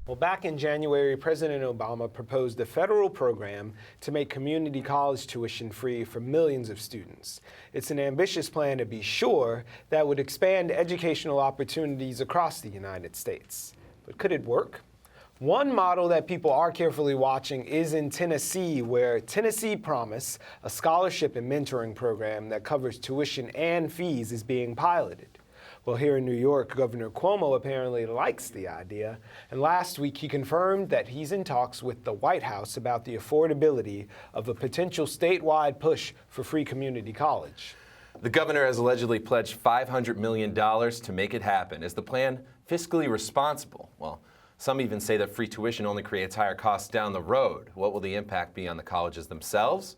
Well, back in January, President Obama proposed a federal program to make community college tuition free for millions of students. It's an ambitious plan, to be sure, that would expand educational opportunities across the United States. But could it work? One model that people are carefully watching is in Tennessee, where Tennessee Promise, a scholarship and mentoring program that covers tuition and fees, is being piloted. Well, here in New York, Governor Cuomo apparently likes the idea, and last week he confirmed that he's in talks with the White House about the affordability of a potential statewide push for free community college. The governor has allegedly pledged $500 million to make it happen. Is the plan fiscally responsible? Well, some even say that free tuition only creates higher costs down the road. What will the impact be on the colleges themselves?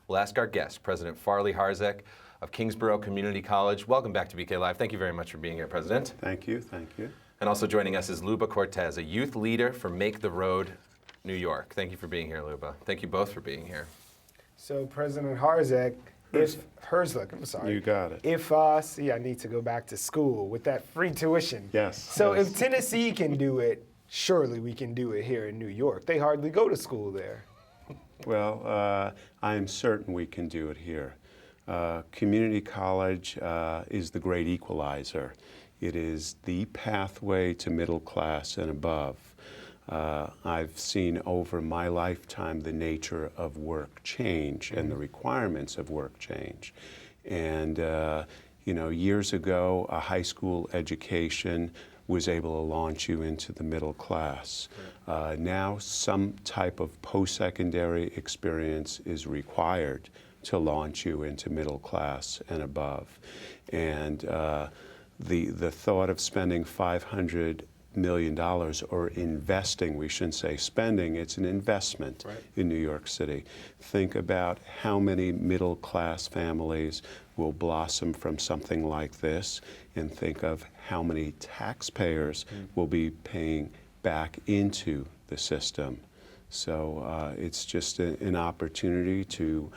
We'll ask our guest, President Farley Harzek of Kingsborough Community College. Welcome back to BK Live. Thank you very much for being here, President. Thank you, thank you. And also joining us is Luba Cortez, a youth leader for Make the Road New York. Thank you for being here, Luba. Thank you both for being here. So, President Harzek, Herzog, I'm sorry. You got it. See, I need to go back to school with that free tuition. Yes. So yes. if Tennessee can do it, surely we can do it here in New York. They hardly go to school there. Well, I am certain we can do it here. Community college is the great equalizer. It is the pathway to middle class and above. I've seen over my lifetime the nature of work change and the requirements of work change. And, years ago, a high school education was able to launch you into the middle class. Now, some type of post-secondary experience is required to launch you into middle class and above. And the thought of spending $500 million or investing, we shouldn't say spending, it's an investment in New York City. Think about how many middle class families will blossom from something like this, and think of how many taxpayers will be paying back into the system. So it's just an opportunity to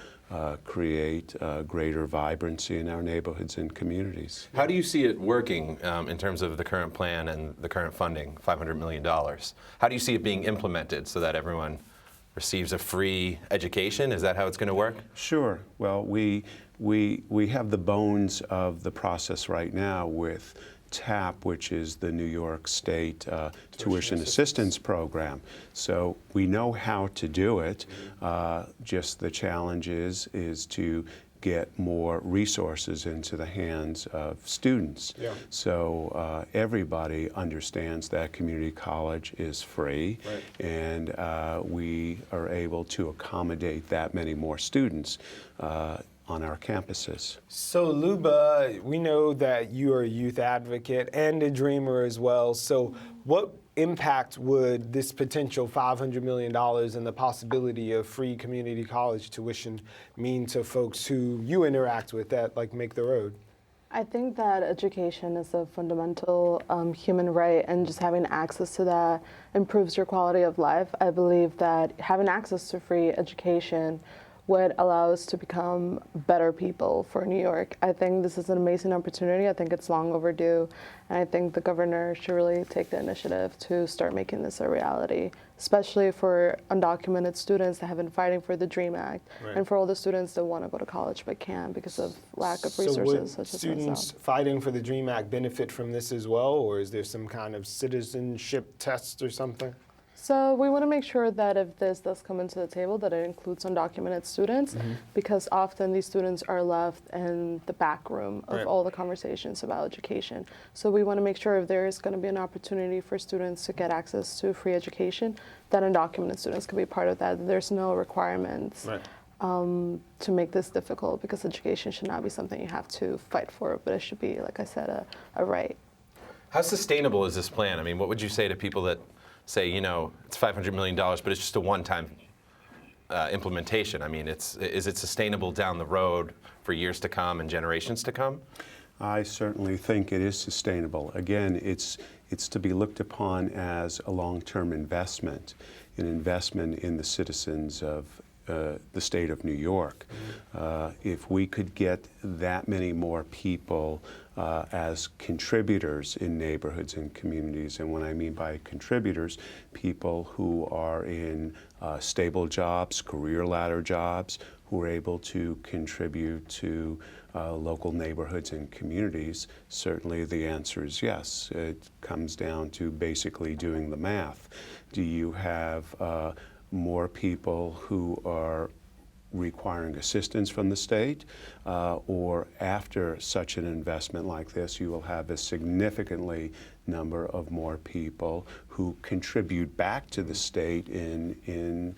create greater vibrancy in our neighborhoods and communities. How do you see it working in terms of the current plan and the current funding, $500 million? How do you see it being implemented so that everyone receives a free education? Is that how it's going to work? Sure. Well, we have the bones of the process right now with TAP, which is the New York State Tuition Assistance Program. So we know how to do it. Just the challenge is to get more resources into the hands of students. Yeah. So everybody understands that community college is free, and we are able to accommodate that many more students on our campuses. So Luba, we know that you are a youth advocate and a dreamer as well. So what impact would this potential $500 million and the possibility of free community college tuition mean to folks who you interact with that Make the Road? I think that education is a fundamental human right, and just having access to that improves your quality of life. I believe that having access to free education would allow us to become better people for New York. I think this is an amazing opportunity. I think it's long overdue, and I think the governor should really take the initiative to start making this a reality, especially for undocumented students that have been fighting for the DREAM Act, and for all the students that want to go to college but can't because of lack of resources. So would students fighting for the DREAM Act benefit from this as well, or is there some kind of citizenship test or something? So we want to make sure that if this does come into the table, that it includes undocumented students, because often these students are left in the back room of all the conversations about education. So we want to make sure if there is going to be an opportunity for students to get access to free education, that undocumented students can be part of that. There's no requirements to make this difficult, because education should not be something you have to fight for, but it should be, like I said, a right. How sustainable is this plan? I mean, what would you say to people that say, it's $500 million, but it's just a one-time implementation? I mean, is it sustainable down the road for years to come and generations to come? I certainly think it is sustainable. Again, it's to be looked upon as a long-term investment, an investment in the citizens of the state of New York. If we could get that many more people as contributors in neighborhoods and communities. And what I mean by contributors, people who are in stable jobs, career ladder jobs, who are able to contribute to local neighborhoods and communities. Certainly the answer is yes. It comes down to basically doing the math. Do you have more people who are requiring assistance from the state, or after such an investment like this, you will have a significantly number of more people who contribute back to the state in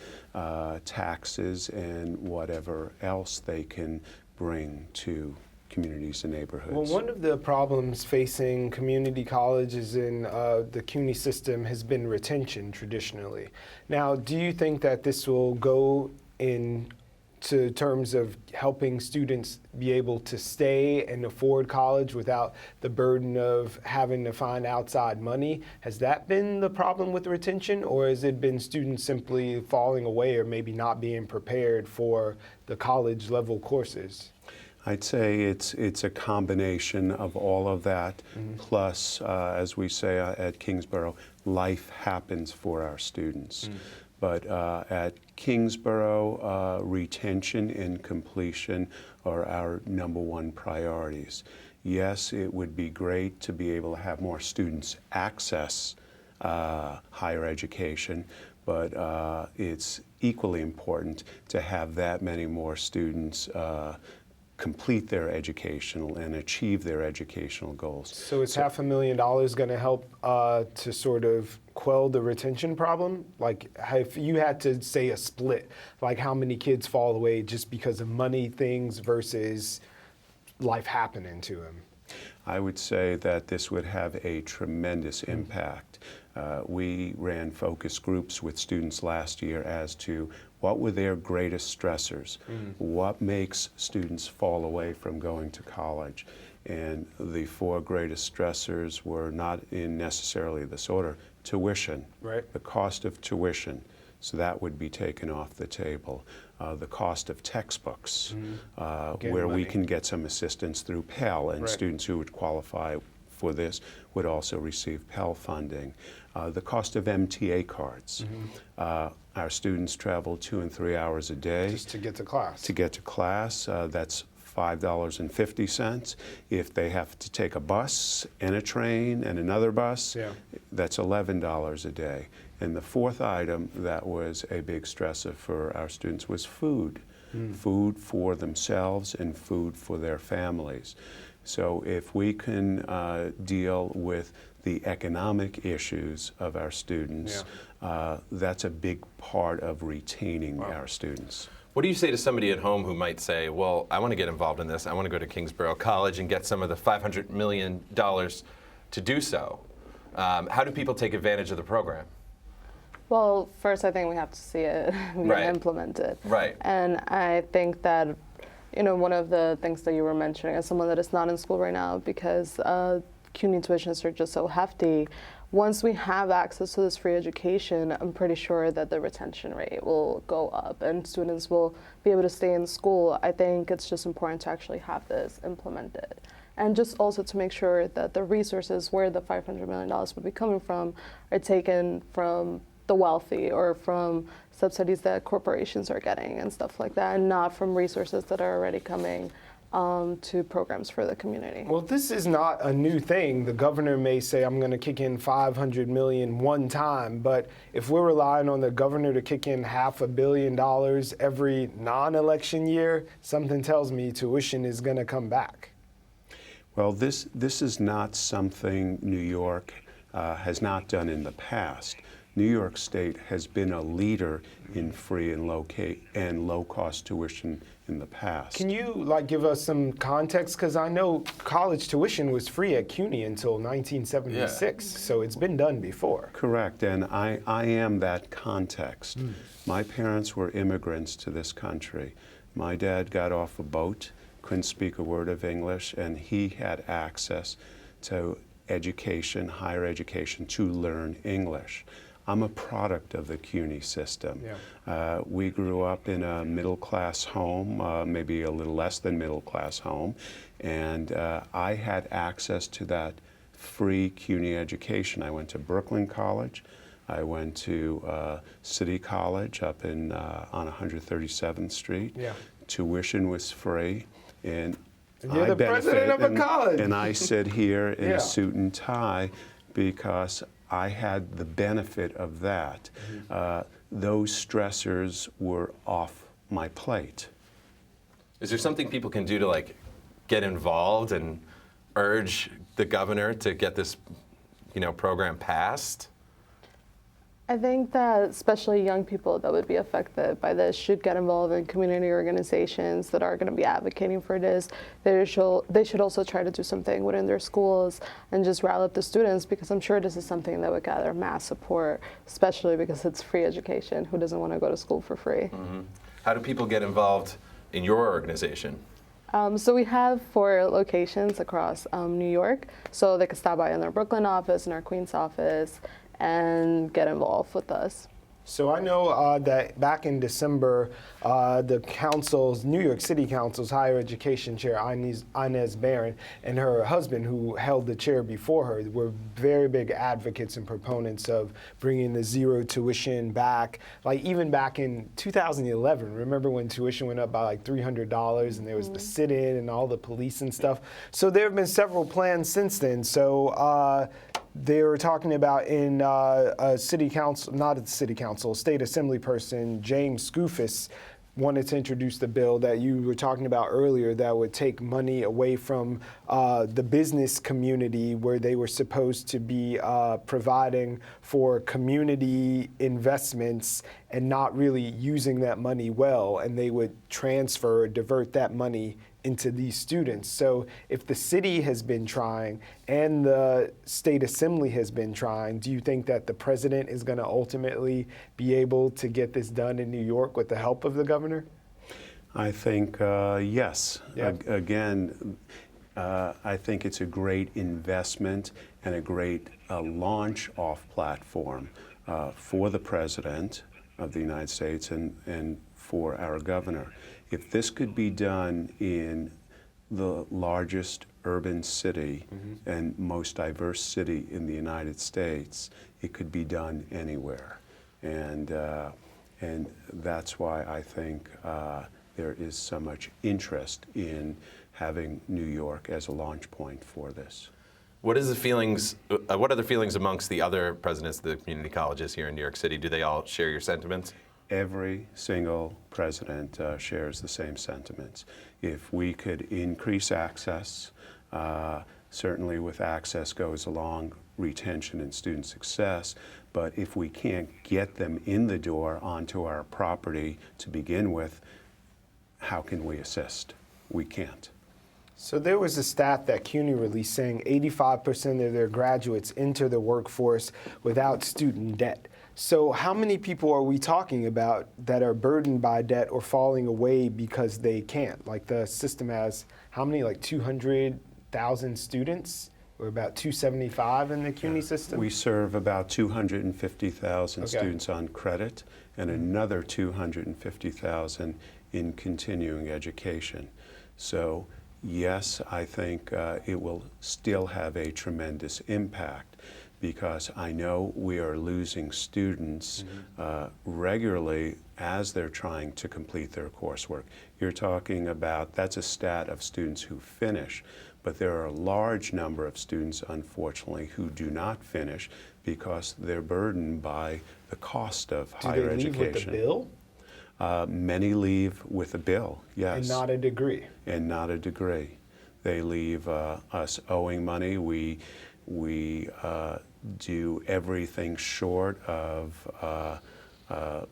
taxes and whatever else they can bring to communities and neighborhoods. Well, one of the problems facing community colleges in the CUNY system has been retention traditionally. Now, do you think that this will go into terms of helping students be able to stay and afford college without the burden of having to find outside money? Has that been the problem with retention, or has it been students simply falling away or maybe not being prepared for the college level courses? I'd say it's a combination of all of that, plus, as we say at Kingsborough, life happens for our students. But at Kingsborough, retention and completion are our #1 priorities. Yes, it would be great to be able to have more students access higher education, but it's equally important to have that many more students complete their educational and achieve their educational goals. So is $500,000 going to help to sort of quell the retention problem? Like, if you had to say a split, like how many kids fall away just because of money things versus life happening to them? I would say that this would have a tremendous impact. We ran focus groups with students last year as to what were their greatest stressors, what makes students fall away from going to college. And the 4 greatest stressors were not in necessarily this order. Tuition, the cost of tuition, so that would be taken off the table. The cost of textbooks, where we can get some assistance through Pell, and students who would qualify for this would also receive Pell funding. The cost of MTA cards. Our students travel 2 and 3 hours a day. Just to get to class. To get to class, that's $5.50. If they have to take a bus and a train and another bus, that's $11 a day. And the 4th item that was a big stressor for our students was food. Food for themselves and food for their families. So if we can deal with the economic issues of our students, that's a big part of retaining our students. What do you say to somebody at home who might say, well, I want to get involved in this, I want to go to Kingsborough College and get some of the $500 million to do so? How do people take advantage of the program? Well, first I think we have to see it being implemented. And I think that, you know, one of the things that you were mentioning as someone that is not in school right now, because CUNY tuitions are just so hefty, once we have access to this free education, I'm pretty sure that the retention rate will go up and students will be able to stay in school. I think it's just important to actually have this implemented. And just also to make sure that the resources where the $500 million would be coming from are taken from the wealthy or from subsidies that corporations are getting and stuff like that, and not from resources that are already coming to programs for the community. Well, this is not a new thing. The governor may say, I'm going to kick in $500 million one time, but if we're relying on the governor to kick in $500 million every non-election year, something tells me tuition is going to come back. Well, this is not something New York has not done in the past. New York State has been a leader in free and low-cost tuition in the past. Can you give us some context? Because I know college tuition was free at CUNY until 1976, so it's been done before. Correct, and I am that context. My parents were immigrants to this country. My dad got off a boat, couldn't speak a word of English, and he had access to education, higher education, to learn English. I'm a product of the CUNY system. Yeah. We grew up in a middle-class home, maybe a little less than middle-class home, and I had access to that free CUNY education. I went to Brooklyn College. I went to City College up in on 137th Street. Yeah. Tuition was free, and you're the president of a college. And I sit here in Yeah. a suit and tie because I had the benefit of that. Those stressors were off my plate. Is there something people can do to like get involved and urge the governor to get this, program passed? I think that especially young people that would be affected by this should get involved in community organizations that are going to be advocating for this. They should also try to do something within their schools and just rally up the students, because I'm sure this is something that would gather mass support, especially because it's free education. Who doesn't want to go to school for free? Mm-hmm. How do people get involved in your organization? So we have 4 locations across New York, so they can stop by in our Brooklyn office and our Queens office and get involved with us. So I know that back in December, the New York City Council's higher education chair, Inez Barron, and her husband, who held the chair before her, were very big advocates and proponents of bringing the zero tuition back. Like even back in 2011, remember when tuition went up by like $300 and there was the sit-in and all the police and stuff? So there have been several plans since then. So they were talking about in a city council, not at the city council, state assembly person, James Skoufis, wanted to introduce the bill that you were talking about earlier that would take money away from the business community where they were supposed to be providing for community investments and not really using that money well, and they would divert that money into these students. So if the city has been trying and the state assembly has been trying, do you think that the president is going to ultimately be able to get this done in New York with the help of the governor? I think yes. Yeah. Again, I think it's a great investment and a great launch-off platform for the president of the United States and for our governor. If this could be done in the largest urban city and most diverse city in the United States, it could be done anywhere. And that's why I think there is so much interest in having New York as a launch point for this. What are the feelings amongst the other presidents of the community colleges here in New York City? Do they all share your sentiments? Every single president shares the same sentiments. If we could increase access, certainly with access goes along retention and student success, but if we can't get them in the door onto our property to begin with, how can we assist? We can't. So there was a stat that CUNY released saying 85% of their graduates enter the workforce without student debt. So how many people are we talking about that are burdened by debt or falling away because they can't? Like the system has how many, like 200,000 students? Or about 275 in the CUNY system? We serve about 250,000 students on credit and another 250,000 in continuing education. So yes, I think it will still have a tremendous impact, because I know we are losing students regularly as they're trying to complete their coursework. You're talking about, that's a stat of students who finish, but there are a large number of students, unfortunately, who do not finish because they're burdened by the cost of higher education. Do they leave with the bill? Many leave with a bill, yes. And not a degree. And not a degree. They leave us owing money. We do everything short of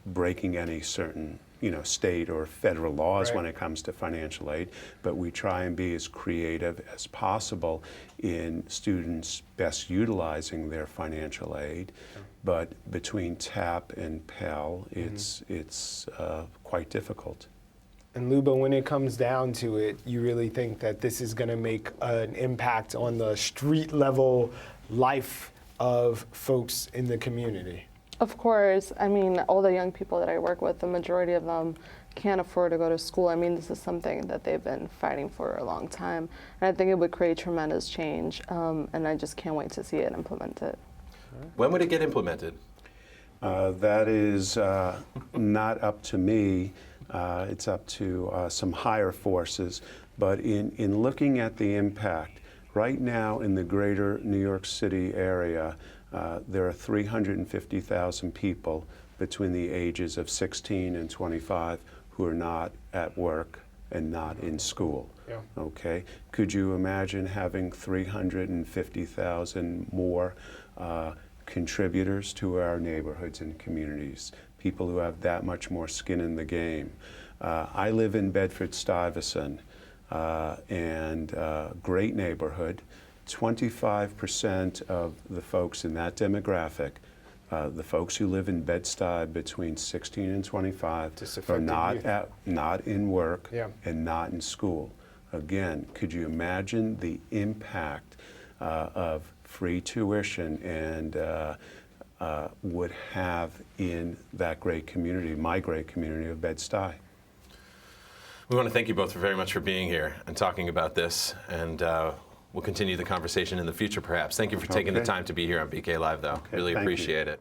breaking any certain state or federal laws when it comes to financial aid, but we try and be as creative as possible in students best utilizing their financial aid. But between TAP and Pell, it's quite difficult. And Luba, when it comes down to it, you really think that this is going to make an impact on the street level life of folks in the community? Of course. I mean, all the young people that I work with, the majority of them can't afford to go to school. I mean, this is something that they've been fighting for a long time. And I think it would create tremendous change, and I just can't wait to see it implemented. When would it get implemented? That is not up to me. It's up to some higher forces. But in looking at the impact, right now in the greater New York City area, there are 350,000 people between the ages of 16 and 25 who are not at work and not in school. Yeah. Okay? Could you imagine having 350,000 more contributors to our neighborhoods and communities, people who have that much more skin in the game? I live in Bedford-Stuyvesant, and great neighborhood. 25% of the folks in that demographic, the folks who live in Bed-Stuy between 16 and 25, are not in work and not in school. Again, could you imagine the impact of free tuition and would have in that great community, my great community of Bed-Stuy? We want to thank you both very much for being here and talking about this, and we'll continue the conversation in the future, perhaps. Thank you for taking the time to be here on BK Live, though. Okay, really thank appreciate you. it.